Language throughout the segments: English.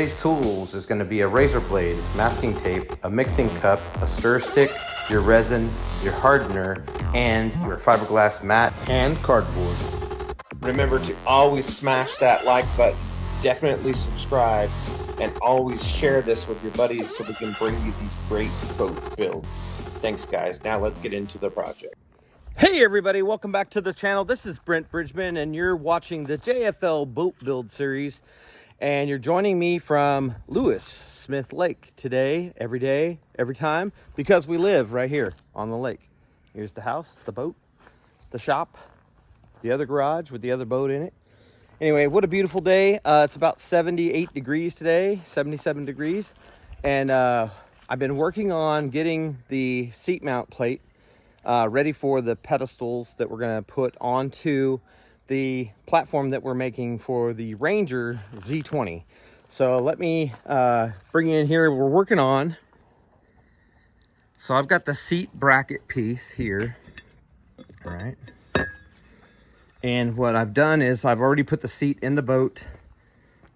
today's tools is going to be a razor blade, masking tape, a mixing cup, a stir stick, your resin, your hardener, and your fiberglass mat and cardboard. Remember to always smash that like button, definitely subscribe, and always share this with your buddies so we can bring you these great boat builds. Thanks guys, now let's get into the project. Hey everybody, welcome back to the channel. This is Brent Bridgman and you're watching the JFL Boat Build series. And you're joining me from Lewis Smith Lake today, every day, every time, because we live right here on the lake. Here's the house, the boat, the shop, the other garage with the other boat in it. Anyway, what a beautiful day. It's about 78 degrees today, 77 degrees. And I've been working on getting the seat mount plate ready for the pedestals that we're gonna put onto the platform that we're making for the Ranger Z20. So let me bring you in here. We're working on. So I've got the seat bracket piece here, all right? And what I've done is I've already put the seat in the boat.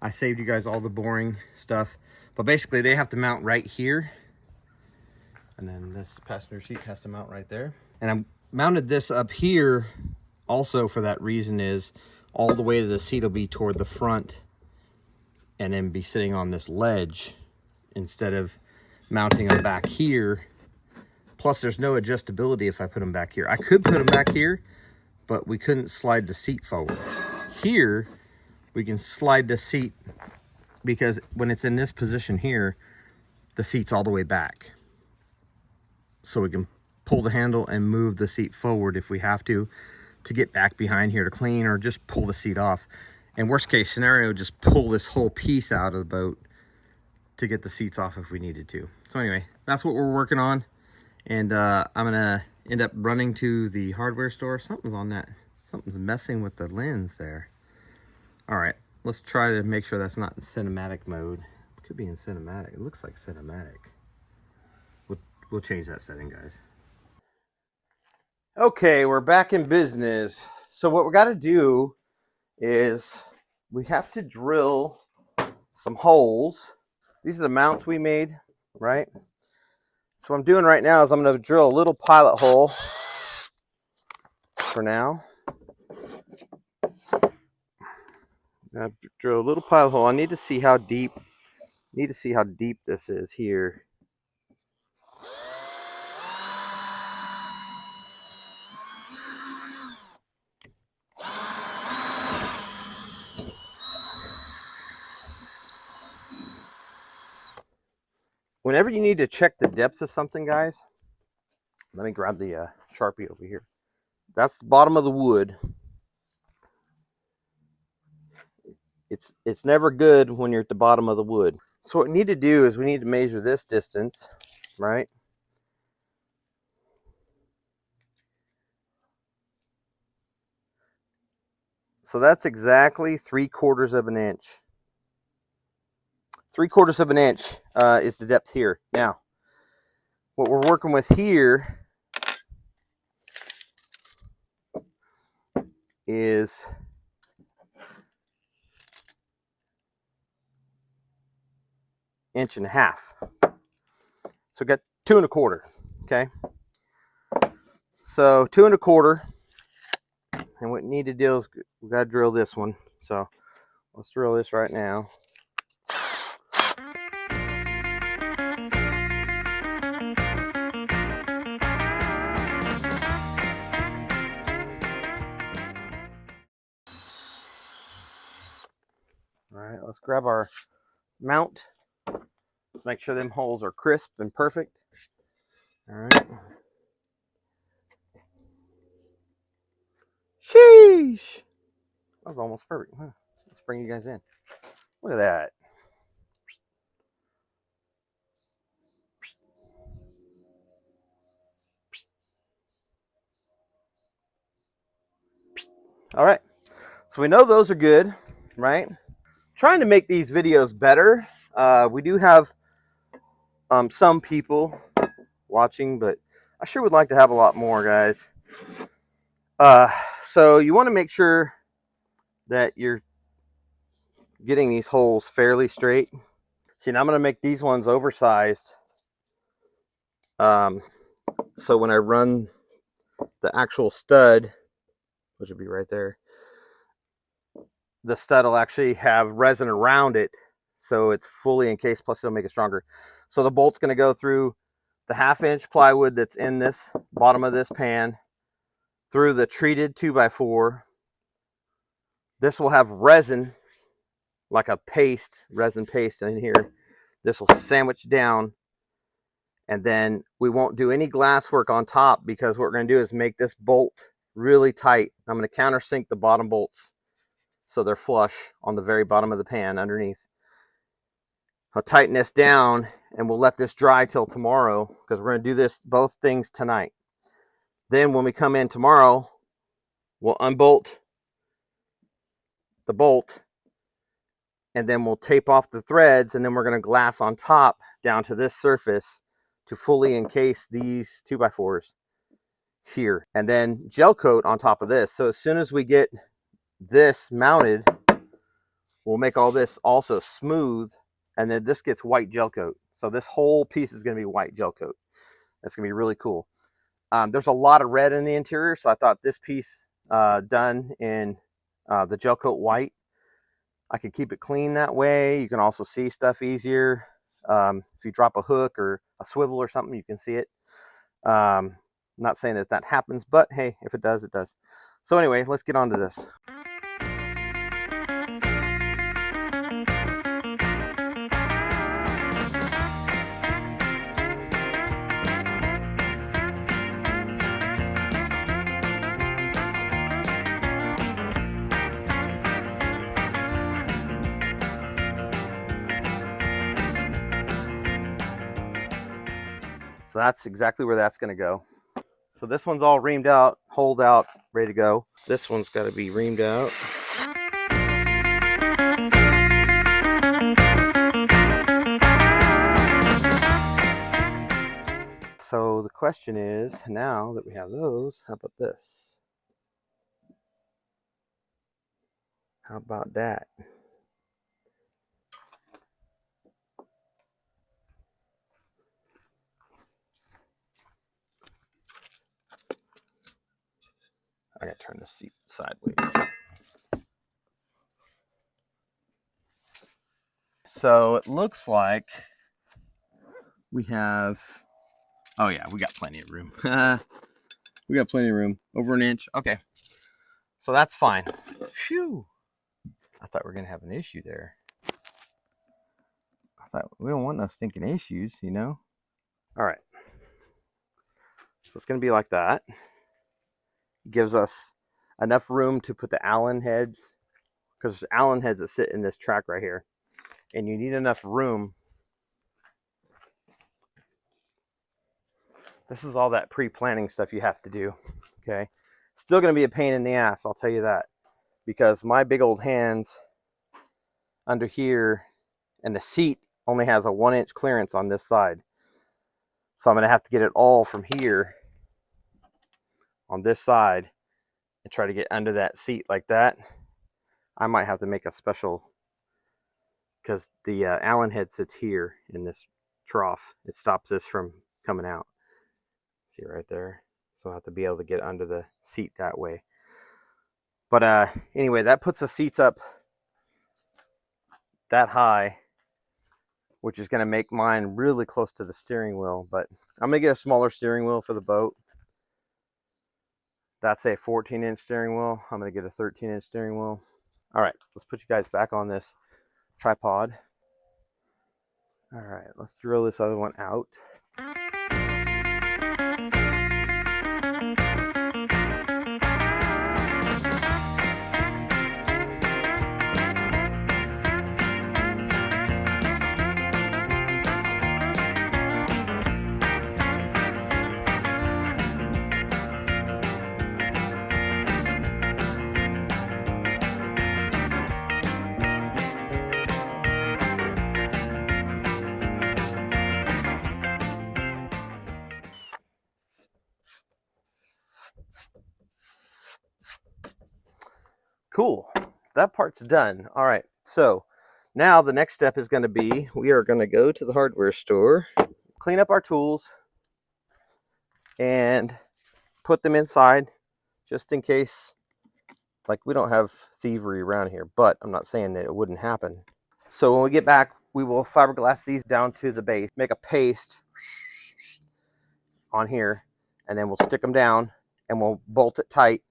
I saved you guys all the boring stuff, but basically they have to mount right here. And then this passenger seat has to mount right there. And I mounted this up here also for that reason, is all the weight of the seat will be toward the front and then be sitting on this ledge instead of mounting them back here. Plus there's no adjustability if I put them back here. I could put them back here, but we couldn't slide the seat forward. Here we can slide the seat because when it's in this position here, the seat's all the way back. So we can pull the handle and move the seat forward if we have to get back behind here to clean, or just pull the seat off. And worst case scenario, just pull this whole piece out of the boat to get the seats off if we needed to. So anyway, that's what we're working on. And I'm gonna end up running to the hardware store. Something's on that. Something's messing with the lens there. All right, let's try to make sure that's not in cinematic mode. It could be in cinematic. It looks like cinematic. We'll change that setting, guys. Okay, we're back in business. So what we got to do is we have to drill some holes. These are the mounts we made, right? So what I'm doing right now is I'm going to drill a little pilot hole for now. Now drill a little pilot hole. I need to see how deep. This is here. Whenever you need to check the depth of something, guys, let me grab the Sharpie over here. That's the bottom of the wood. It's never good when you're at the bottom of the wood. So what we need to do is we need to measure this distance, right? So that's exactly 3/4 of an inch. 3/4 of an inch is the depth here. Now, what we're working with here is inch and a half. So we got 2 1/4. Okay. So 2 1/4. And what we need to do is we got to drill this one. So let's drill this right now. All right, let's grab our mount. Let's make sure them holes are crisp and perfect. All right. Sheesh. That was almost perfect. Huh? Let's bring you guys in. Look at that. All right. So we know those are good, right? Trying to make these videos better. We do have some people watching, but I sure would like to have a lot more, guys. So you want to make sure that you're getting these holes fairly straight. See, now I'm going to make these ones oversized. So when I run the actual stud, which would be right there, the stud will actually have resin around it, so it's fully encased, plus it'll make it stronger. So the bolt's going to go through the 1/2-inch plywood that's in this bottom of this pan, through the treated 2x4. This will have resin, like a paste, resin paste in here. This will sandwich down, and then we won't do any glass work on top, because what we're going to do is make this bolt really tight. I'm going to countersink the bottom bolts so they're flush on the very bottom of the pan underneath. I'll tighten this down, and we'll let this dry till tomorrow, because we're going to do this both things tonight. Then when we come in tomorrow, we'll unbolt the bolt, and then we'll tape off the threads, and then we're going to glass on top down to this surface to fully encase these 2x4s here, and then gel coat on top of this. So as soon as we get this mounted, we'll make all this also smooth, and then this gets white gel coat. So this whole piece is going to be white gel coat. That's going to be really cool. There's a lot of red in the interior, so I thought this piece done in the gel coat white, I could keep it clean that way. You can also see stuff easier. If you drop a hook or a swivel or something, you can see it. I'm not saying that that happens, but hey, if it does, it does. So anyway, let's get on to this. So that's exactly where that's going to go. So this one's all reamed out, holed out, ready to go. This one's got to be reamed out. So the question is, now that we have those, how about this? How about that? I gotta turn the seat sideways. So it looks like we have, oh yeah, we got plenty of room. We got plenty of room, over an inch. Okay, so that's fine. Phew. I thought we were gonna have an issue there. I thought we don't want no stinking issues, you know? All right, so it's gonna be like that. Gives us enough room to put the Allen heads, because there's Allen heads that sit in this track right here, and you need enough room. This is all that pre-planning stuff you have to do. Okay, still going to be a pain in the ass, I'll tell you that, because my big old hands under here, and the seat only has a 1-inch clearance on this side, so I'm going to have to get it all from here on this side and try to get under that seat like that. I might have to make a special, because the Allen head sits here in this trough. It stops this from coming out. See right there? So I'll have to be able to get under the seat that way. But anyway, that puts the seats up that high, which is going to make mine really close to the steering wheel. But I'm going to get a smaller steering wheel for the boat. That's a 14-inch steering wheel. I'm going to get a 13-inch steering wheel. All right, let's put you guys back on this tripod. All right, let's drill this other one out. Cool, that part's done. All right, so Now the next step is going to be, we are going to go to the hardware store, clean up our tools, and put them inside just in case. Like, we don't have thievery around here, but I'm not saying that it wouldn't happen. So when we get back, we will fiberglass these down to the base, make a paste on here, and then we'll stick them down and we'll bolt it tight.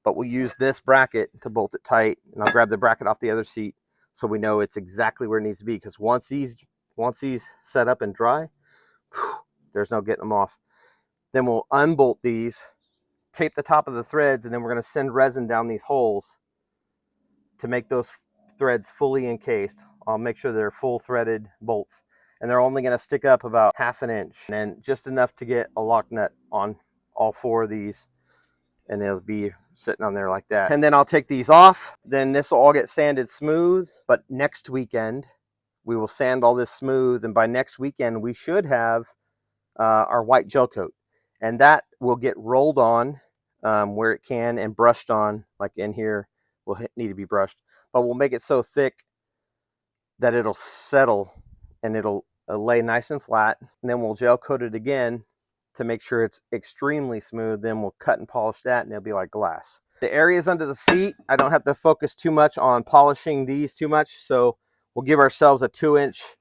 But we'll use this bracket to bolt it tight, and I'll grab the bracket off the other seat so we know it's exactly where it needs to be. Because once these set up and dry, there's no getting them off. Then we'll unbolt these, tape the top of the threads, and then we're going to send resin down these holes to make those threads fully encased. I'll make sure they're full threaded bolts, and they're only going to stick up about 1/2 inch and just enough to get a lock nut on all 4 of these, and they'll be sitting on there like that. And then I'll take these off. Then this will all get sanded smooth, but next weekend we will sand all this smooth, and by next weekend we should have our white gel coat, and that will get rolled on where it can and brushed on, like in here will need to be brushed, but we'll make it so thick that it'll settle and it'll lay nice and flat. And then we'll gel coat it again to make sure it's extremely smooth. Then we'll cut and polish that, and it'll be like glass. The areas under the seat, I don't have to focus too much on polishing these too much, so we'll give ourselves a 2-inch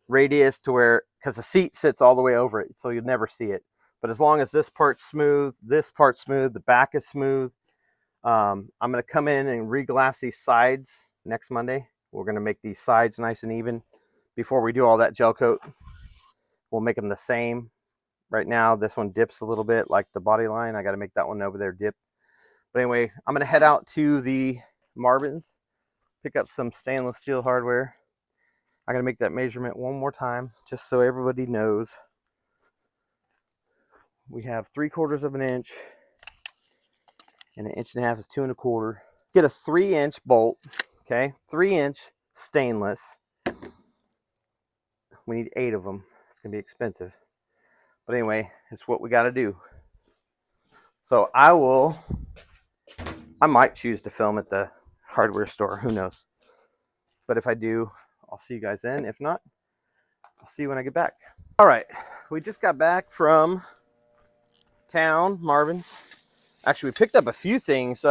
radius to where, because the seat sits all the way over it, so you'll never see it. But as long as this part's smooth, the back is smooth, I'm going to come in and re-glass these sides next Monday. We're going to make these sides nice and even before we do all that gel coat. We'll make them the same. Right now, this one dips a little bit like the body line. I got to make that one over there dip. But anyway, I'm going to head out to the Marvin's, pick up some stainless steel hardware. I got to make that measurement one more time just so everybody knows. We have 3/4 of an inch, and 1.5 inches is 2 1/4. Get a 3-inch bolt, okay? 3-inch stainless. We need 8 of them. It's gonna be expensive, but anyway, it's what we got to do. So I might choose to film at the hardware store. Who knows? But if I do, I'll see you guys then. If not, I'll see you when I get back. All right, we just got back from town, Marvin's. Actually, we picked up a few things.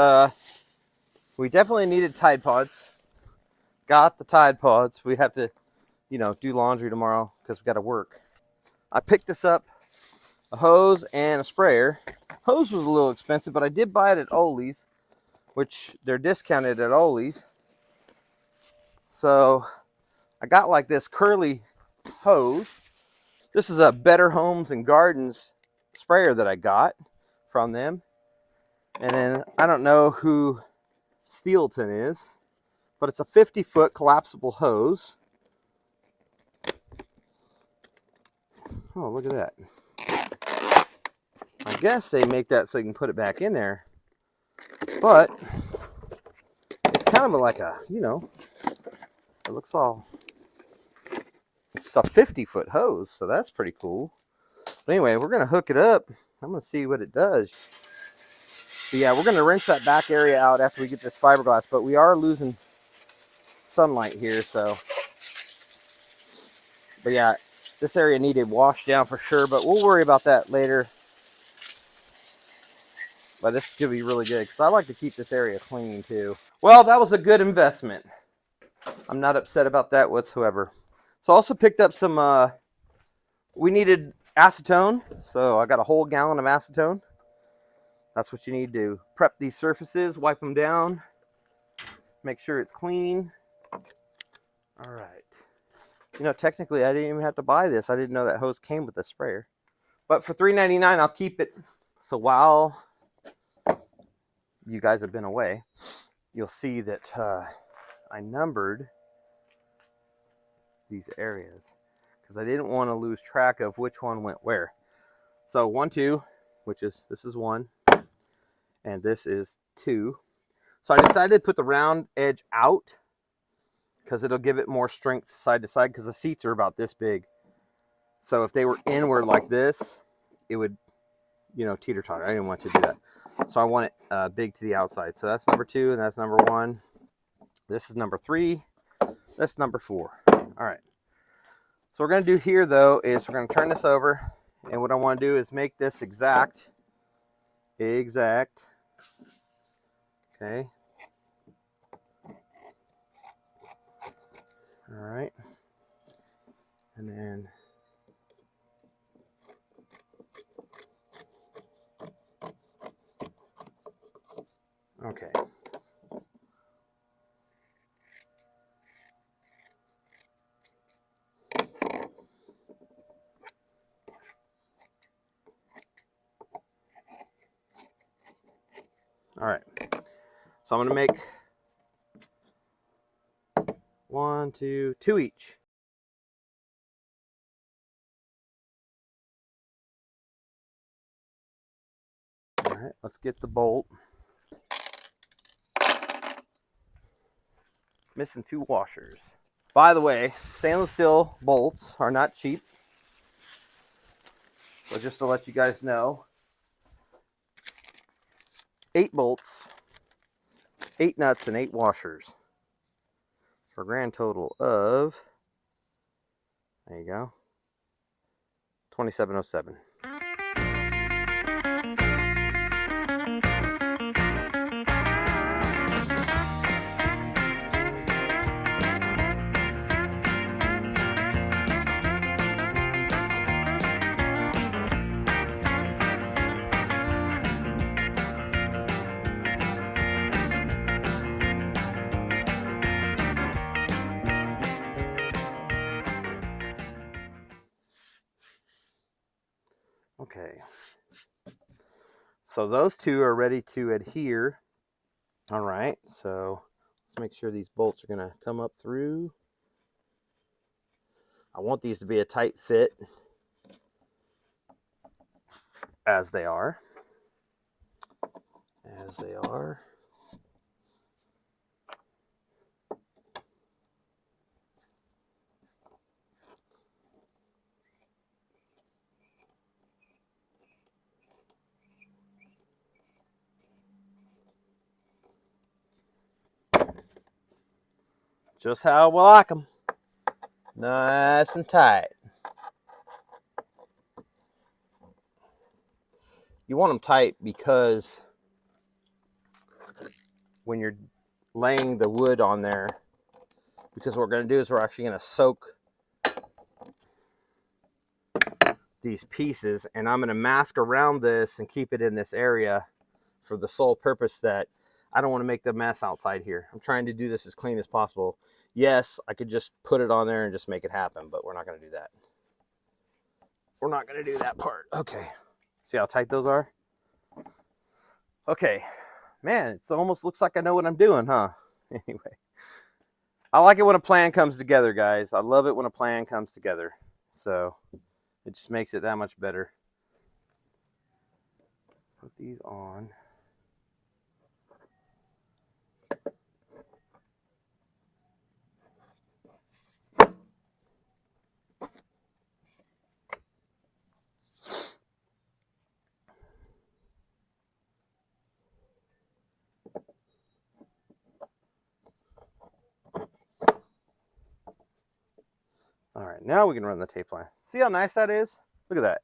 We definitely needed Tide Pods. Got the Tide Pods. We have to, do laundry tomorrow because we got to work. I picked this up, a hose and a sprayer. Hose was a little expensive, but I did buy it at Ollie's, which they're discounted at Ollie's. So I got like this curly hose. This is a Better Homes and Gardens sprayer that I got from them. And then I don't know who Steelton is, but it's a 50-foot collapsible hose. Oh, look at that. I guess they make that so you can put it back in there. But it's kind of like a, it looks all, it's a 50-foot hose, so that's pretty cool. But anyway, we're going to hook it up. I'm going to see what it does. But yeah, we're going to rinse that back area out after we get this fiberglass, but we are losing sunlight here, so. But yeah, this area needed washed down for sure, but we'll worry about that later. But this is going to be really good because I like to keep this area clean too. Well, that was a good investment. I'm not upset about that whatsoever. So I also picked up some, we needed acetone. So I got a whole gallon of acetone. That's what you need to prep these surfaces, wipe them down, make sure it's clean. All right. Technically I didn't even have to buy this. I didn't know that hose came with a sprayer. But for $3.99, I'll keep it. So while you guys have been away, you'll see that I numbered these areas because I didn't want to lose track of which one went where. So 1, 2, this is 1, and this is 2. So I decided to put the round edge out because it'll give it more strength side to side, because the seats are about this big. So if they were inward like this, it would, teeter-totter. I didn't want to do that. So I want it big to the outside. So that's number 2, and that's number 1. This is number 3. That's number 4. All right. So what we're going to do here, though, is we're going to turn this over. And what I want to do is make this exact. Okay. All right. And then okay. All right. So I'm going to make 1, 2, 2 each. All right, let's get the bolt. Missing 2 washers. By the way, stainless steel bolts are not cheap. So just to let you guys know, 8 bolts, 8 nuts, and 8 washers for a grand total of, there you go, $27.07. Okay, so those 2 are ready to adhere. All right, so let's make sure these bolts are going to come up through. I want these to be a tight fit, as they are. Just how we like them. Nice and tight. You want them tight because when you're laying the wood on there, because what we're going to do is we're actually going to soak these pieces, and I'm going to mask around this and keep it in this area for the sole purpose that I don't want to make the mess outside here. I'm trying to do this as clean as possible. Yes, I could just put it on there and just make it happen, but we're not going to do that. We're not going to do that part. Okay. See how tight those are? Okay. Man, it almost looks like I know what I'm doing, huh? Anyway. I like it when a plan comes together, guys. I love it when a plan comes together. So it just makes it that much better. Put these on. All right, now we can run the tape line. See how nice that is? Look at that.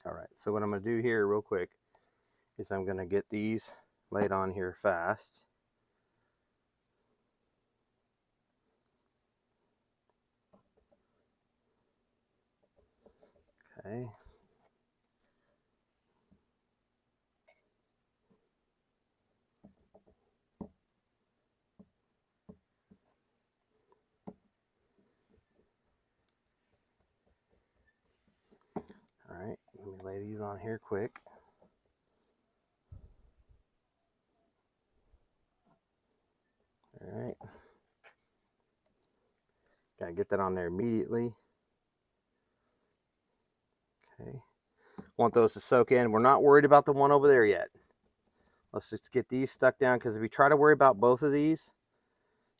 All right, so what I'm going to do here real quick is I'm going to get these laid on here fast. Okay. All right, let me lay these on here quick. All right. Gotta get that on there immediately. Okay. Want those to soak in. We're not worried about the one over there yet. Let's just get these stuck down, because if you try to worry about both of these,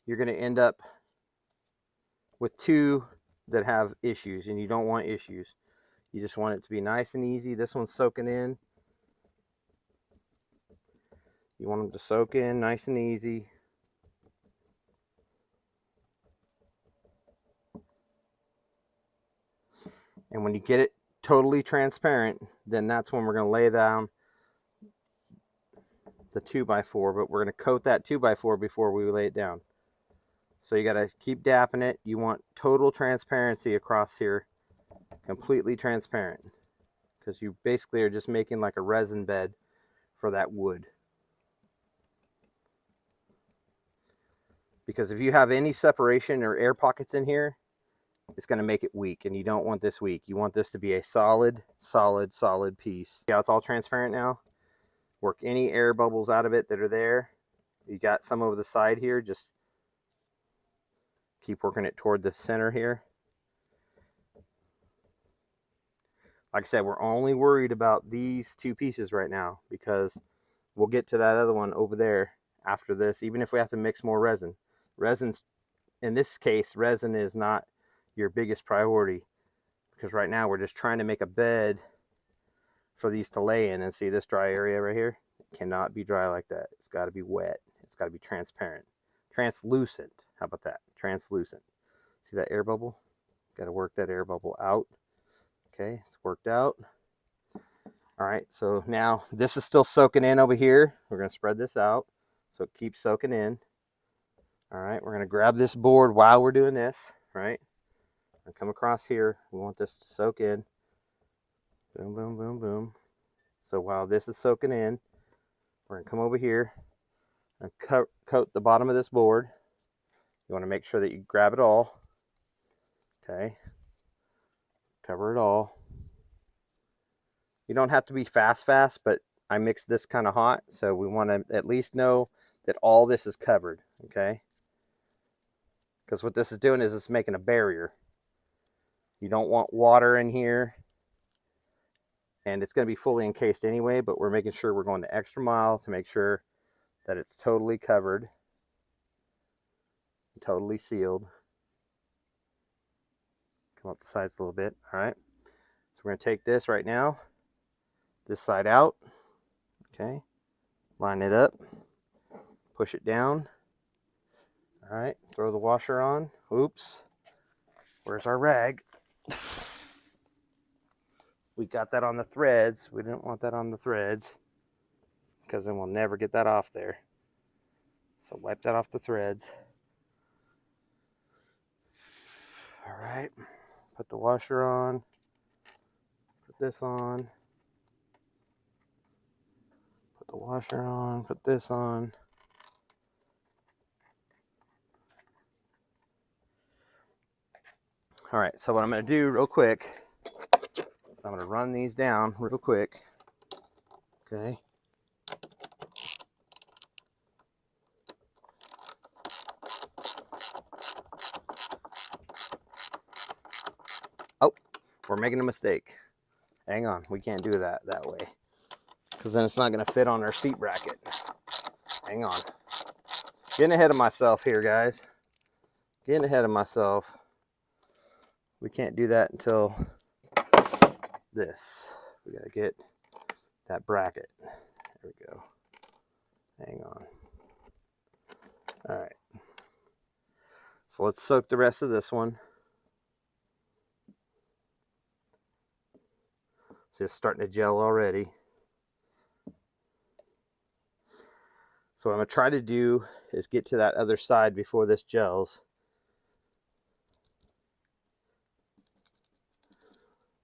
you're going to end up with two that have issues, and you don't want issues. You just want it to be nice and easy. This one's soaking in. You want them to soak in nice and easy. And when you get it totally transparent, then that's when we're going to lay down the 2x4, but we're going to coat that 2x4 before we lay it down. So you got to keep dapping it. You want total transparency across here, completely transparent, because you basically are just making like a resin bed for that wood. Because if you have any separation or air pockets in here, it's going to make it weak, and you don't want this weak. You want this to be a solid piece. Yeah, it's all transparent now. Work any air bubbles out of it that are there. You got some over the side here, just keep working it toward the center here. Like I said, we're only worried about these two pieces right now, because we'll get to that other one over there after this, even if we have to mix more resin. Resin's, in this case, resin is not your biggest priority, because right now we're just trying to make a bed for these to lay in. And see this dry area right here? It cannot be dry like that. It's got to be wet. It's got to be transparent. Translucent. How about that? Translucent. See that air bubble? Got to work that air bubble out. Okay, it's worked out. All right, so now this is still soaking in over here. We're going to spread this out so it keeps soaking in. All right, we're going to grab this board while we're doing this, right? And come across here. We want this to soak in. Boom, boom, boom, boom. So while this is soaking in, we're going to come over here and coat the bottom of this board. You want to make sure that you grab it all. Okay. Cover it all. You don't have to be fast, but I mixed this kind of hot, so we want to at least know that all this is covered, okay? Because what this is doing is it's making a barrier. You don't want water in here, and it's going to be fully encased anyway, but we're making sure we're going the extra mile to make sure that it's totally covered, totally sealed. Come up the sides a little bit, all right? So we're going to take this right now, this side out, okay? Line it up, push it down. All right, throw the washer on. Oops, where's our rag? We got that on the threads. We didn't want that on the threads, because then we'll never get that off there. So wipe that off the threads. All right, put the washer on. Put this on. Put the washer on. Put this on. All right, so what I'm going to do real quick is I'm going to run these down real quick. Okay. Oh, we're making a mistake. Hang on, we can't do that way, because then it's not going to fit on our seat bracket. Hang on. Getting ahead of myself here, guys. Getting ahead of myself. We can't do that until this. We got to get that bracket. There we go. Hang on. All right. So let's soak the rest of this one. So it's starting to gel already. So what I'm going to try to do is get to that other side before this gels.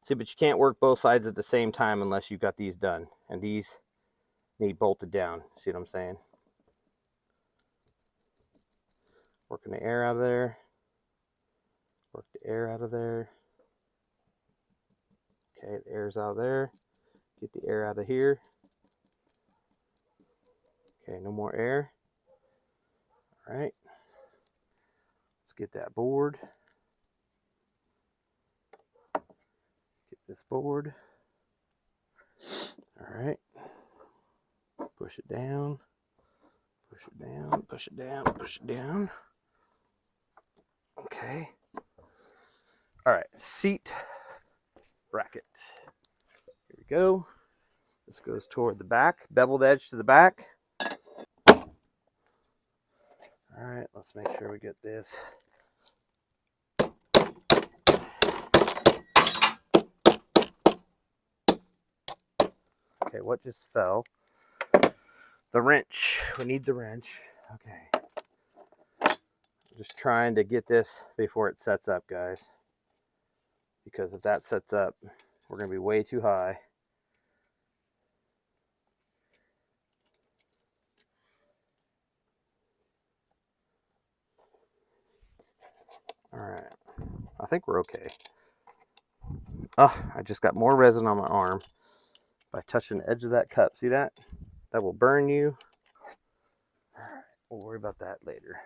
See, but you can't work both sides at the same time unless you've got these done. And these need bolted down. See what I'm saying? Working the air out of there. Work the air out of there. Okay, the air's out of there. Get the air out of here. Okay, no more air. All right. Let's get that board. Get this board. All right. Push it down. Push it down. Push it down. Push it down. Okay. All right. Seat bracket. Here we go. This goes toward the back. Beveled edge to the back. All right. Let's make sure we get this. Okay, what just fell? The wrench. We need the wrench. Okay. I'm just trying to get this before it sets up, guys. Because if that sets up, we're going to be way too high. All right. I think we're okay. Oh, I just got more resin on my arm by touching the edge of that cup. See that? That will burn you. All right. We'll worry about that later.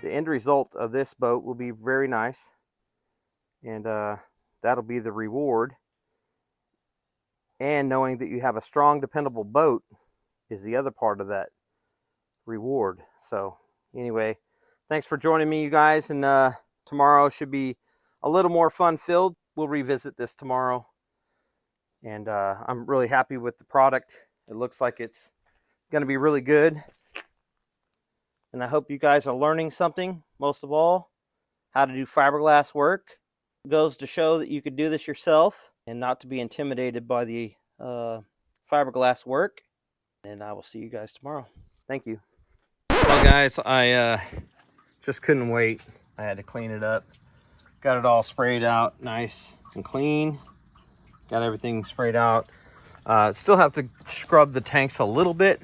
The end result of this boat will be very nice, and that'll be the reward. And knowing that you have a strong, dependable boat is the other part of that reward. So anyway, thanks for joining me, you guys, and tomorrow should be a little more fun filled. We'll revisit this tomorrow, and I'm really happy with the product. It looks like it's going to be really good. And I hope you guys are learning something, most of all, how to do fiberglass work. It goes to show that you could do this yourself and not to be intimidated by the fiberglass work. And I will see you guys tomorrow. Thank you. Well, guys, I just couldn't wait. I had to clean it up. Got it all sprayed out nice and clean. Got everything sprayed out. Still have to scrub the tanks a little bit,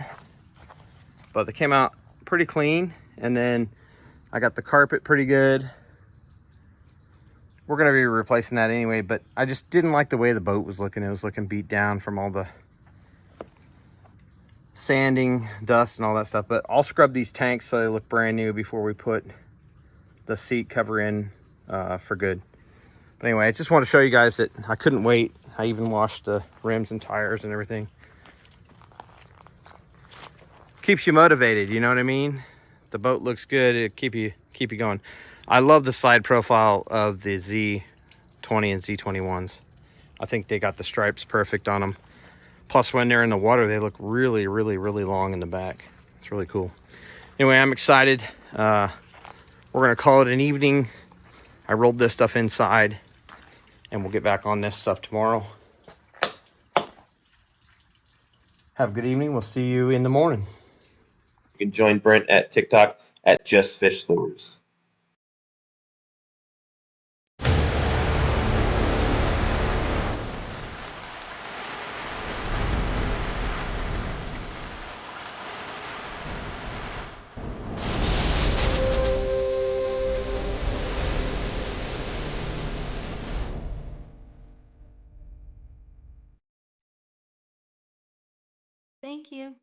but they came out pretty clean. And then I got the carpet pretty good. We're gonna be replacing that anyway, but I just didn't like the way the boat was looking. It was looking beat down from all the sanding, dust, and all that stuff. But I'll scrub these tanks so they look brand new before we put the seat cover in for good. But anyway, I just want to show you guys that I couldn't wait. I even washed the rims and tires and everything. Keeps you motivated, you know what I mean? The boat looks good, it keep you going. I love the side profile of the Z20 and Z21s. I think they got the stripes perfect on them. Plus, when they're in the water, they look really, really, really long in the back. It's really cool. Anyway, I'm excited. We're gonna call it an evening. I rolled this stuff inside, and we'll get back on this stuff tomorrow. Have a good evening. We'll see you in the morning. You can join Brent at TikTok at Just Fish Lures. Thank you.